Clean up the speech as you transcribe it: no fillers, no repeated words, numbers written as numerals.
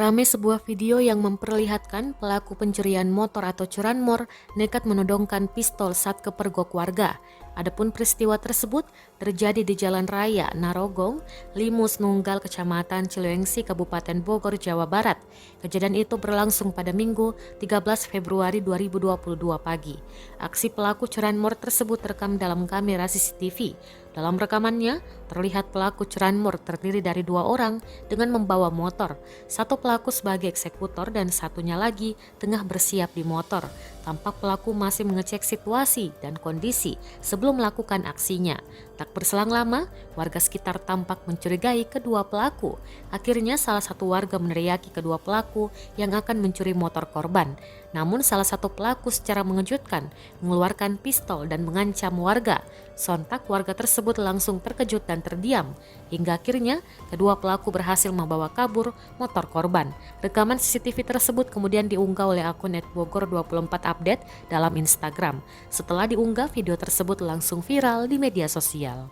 Rame sebuah video yang memperlihatkan pelaku pencurian motor atau curanmor nekat menodongkan pistol saat kepergok warga. Adapun peristiwa tersebut terjadi di Jalan Raya Narogong, Limus Nunggal, Kecamatan Cilengsi, Kabupaten Bogor, Jawa Barat. Kejadian itu berlangsung pada Minggu 13 Februari 2022 pagi. Aksi pelaku curanmor tersebut terekam dalam kamera CCTV. Dalam rekamannya, terlihat pelaku curanmor terdiri dari 2 orang dengan membawa motor. Satu pelaku sebagai eksekutor dan satunya lagi tengah bersiap di motor. Tampak pelaku masih mengecek situasi dan kondisi sebelum melakukan aksinya. Tak berselang lama, warga sekitar tampak mencurigai kedua pelaku. Akhirnya salah satu warga meneriaki kedua pelaku yang akan mencuri motor korban. Namun salah satu pelaku secara mengejutkan mengeluarkan pistol dan mengancam warga. Sontak warga tersebut langsung terkejut dan terdiam. Hingga akhirnya kedua pelaku berhasil membawa kabur motor korban. Rekaman CCTV tersebut kemudian diunggah oleh akun @bogor24 update dalam Instagram. Setelah diunggah, video tersebut langsung viral di media sosial.